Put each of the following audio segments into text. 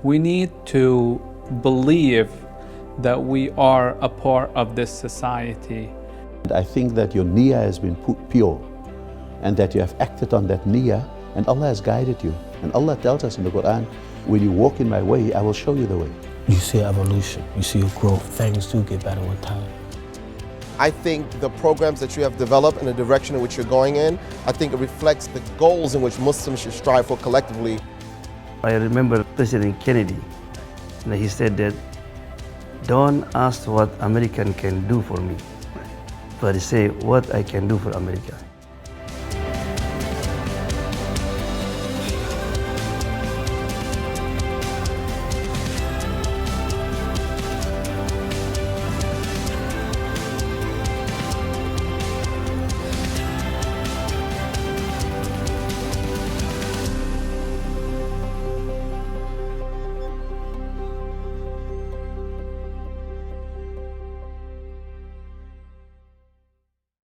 We need to believe that we are a part of this society. I think that your niyyah has been pure and that you have acted on that niyyah and Allah has guided you. And Allah tells us in the Quran, when you walk in my way, I will show you the way. You see evolution, you see your growth. Things do get better with time. I think the programs that you have developed and the direction in which you're going in, I think it reflects the goals in which Muslims should strive for collectively. I remember President Kennedy, and he said that, don't ask what American can do for me, but say what I can do for America.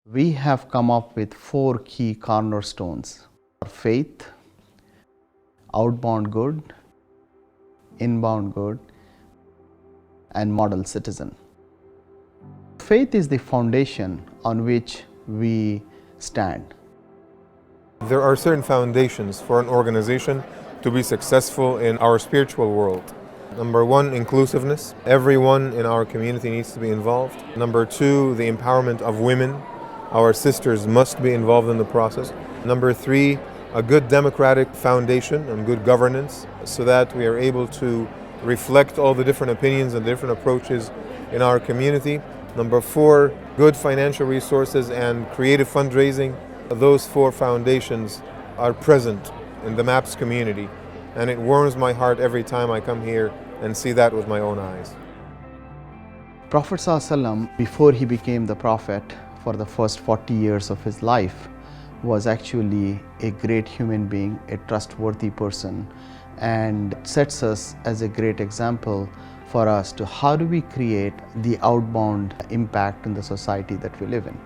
We have come up with 4 key cornerstones: faith, outbound good, inbound good, and model citizen. Faith is the foundation on which we stand. There are certain foundations for an organization to be successful in our spiritual world. Number 1, inclusiveness. Everyone in our community needs to be involved. Number 2, the empowerment of women. Our sisters must be involved in the process. Number 3, a good democratic foundation and good governance so that we are able to reflect all the different opinions and different approaches in our community. Number 4, good financial resources and creative fundraising. Those 4 foundations are present in the MAPS community, and it warms my heart every time I come here and see that with my own eyes. Prophet ﷺ, before he became the Prophet, for the first 40 years of his life, was actually a great human being, a trustworthy person, and sets us as a great example for us to how do we create the outbound impact in the society that we live in.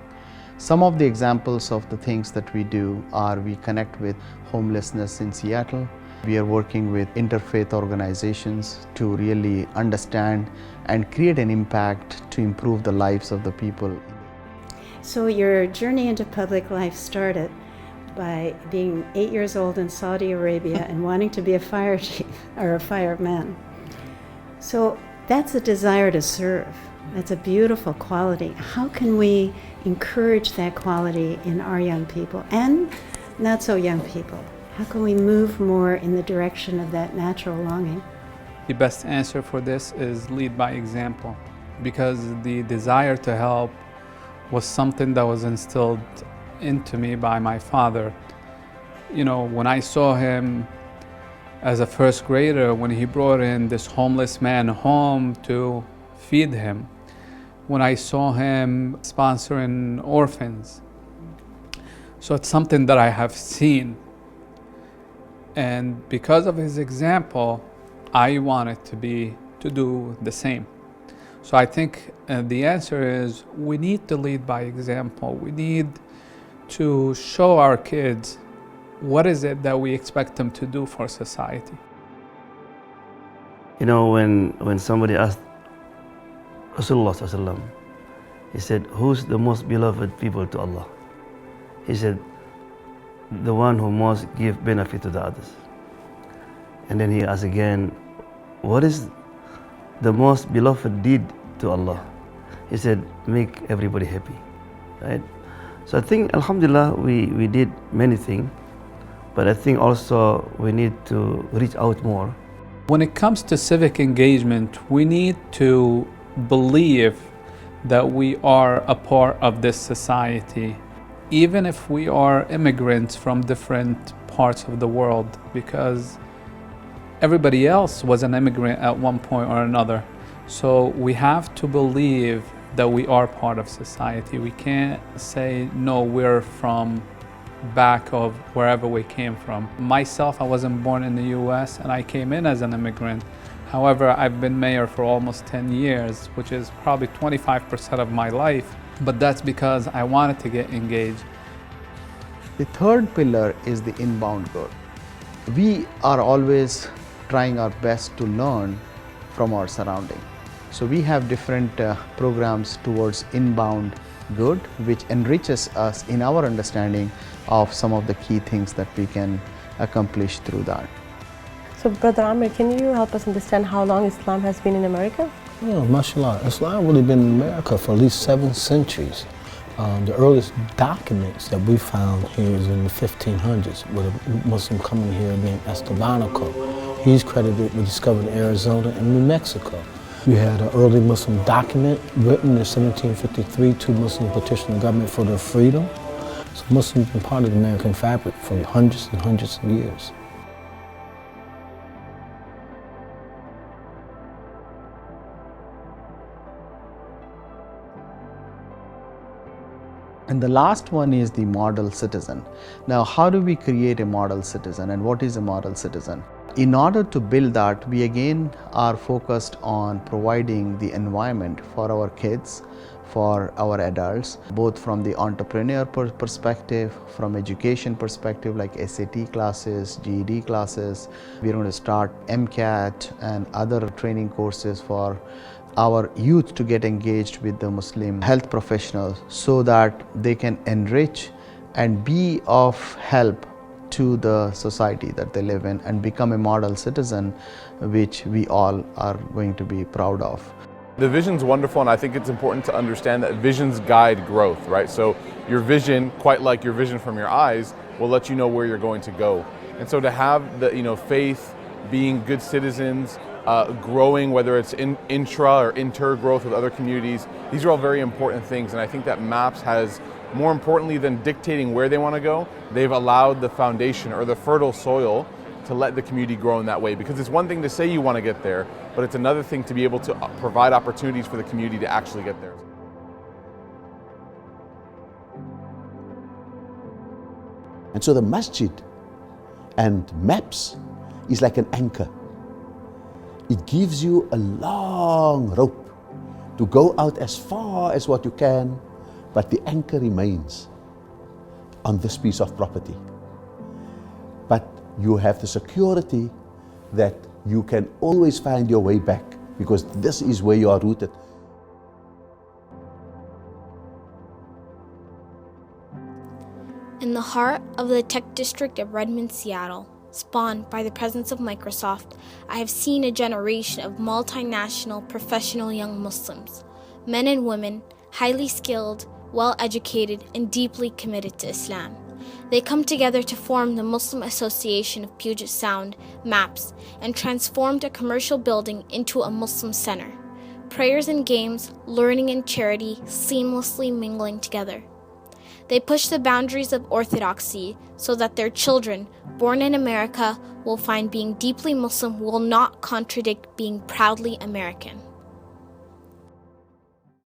Some of the examples of the things that we do are we connect with homelessness in Seattle. We are working with interfaith organizations to really understand and create an impact to improve the lives of the people. So your journey into public life started by being 8 years old in Saudi Arabia and wanting to be a fire chief or a fireman. So that's a desire to serve. That's a beautiful quality. How can we encourage that quality in our young people and not so young people? How can we move more in the direction of that natural longing? The best answer for this is lead by example, because the desire to help was something that was instilled into me by my father. You know, when I saw him as a first grader, when he brought in this homeless man home to feed him, when I saw him sponsoring orphans. So it's something that I have seen. And because of his example, I wanted to do the same. So I think the answer is we need to lead by example. We need to show our kids what is it that we expect them to do for society. You know, when somebody asked Rasulullah ﷺ, he said, who's the most beloved people to Allah? He said, the one who most give benefit to the others. And then he asked again, what is the most beloved deed to Allah? He said, make everybody happy, right? So I think, alhamdulillah, we did many things, but I think also we need to reach out more. When it comes to civic engagement, we need to believe that we are a part of this society, even if we are immigrants from different parts of the world, because everybody else was an immigrant at one point or another. So we have to believe that we are part of society. We can't say, no, we're from back of wherever we came from. Myself, I wasn't born in the US and I came in as an immigrant. However, I've been mayor for almost 10 years, which is probably 25% of my life, but that's because I wanted to get engaged. The third pillar is the inbound good. We are always trying our best to learn from our surrounding. So we have different programs towards inbound good, which enriches us in our understanding of some of the key things that we can accomplish through that. So Brother Amir, can you help us understand how long Islam has been in America? Yeah, mashallah. Islam really been in America for at least 7 centuries. The earliest documents that we found here is in the 1500s with a Muslim coming here named Estebanico. He's credited with discovering Arizona and New Mexico. We had an early Muslim document written in 1753 to Muslims petitioning the government for their freedom. So Muslims have been part of the American fabric for hundreds and hundreds of years. And the last one is the model citizen. Now, how do we create a model citizen, and what is a model citizen? In order to build that, we again are focused on providing the environment for our kids, for our adults, both from the entrepreneur perspective, from education perspective like SAT classes, GED classes. We're going to start MCAT and other training courses for our youth to get engaged with the Muslim health professionals so that they can enrich and be of help to the society that they live in and become a model citizen, which we all are going to be proud of. The vision's wonderful, and I think it's important to understand that visions guide growth, right? So your vision, quite like your vision from your eyes, will let you know where you're going to go. And so to have the faith, being good citizens, growing, whether it's intra or inter growth with other communities, these are all very important things. And I think that MAPS has, more importantly than dictating where they want to go, they've allowed the foundation or the fertile soil to let the community grow in that way. Because it's one thing to say you want to get there, but it's another thing to be able to provide opportunities for the community to actually get there. And so the masjid and MAPS is like an anchor. It gives you a long rope to go out as far as what you can, but the anchor remains on this piece of property. But you have the security that you can always find your way back because this is where you are rooted. In the heart of the tech district of Redmond, Seattle, spawned by the presence of Microsoft, I have seen a generation of multinational professional young Muslims, men and women, highly skilled, well-educated, and deeply committed to Islam. They come together to form the Muslim Association of Puget Sound, MAPS, and transformed a commercial building into a Muslim center. Prayers and games, learning and charity seamlessly mingling together. They push the boundaries of orthodoxy so that their children, born in America, will find being deeply Muslim will not contradict being proudly American.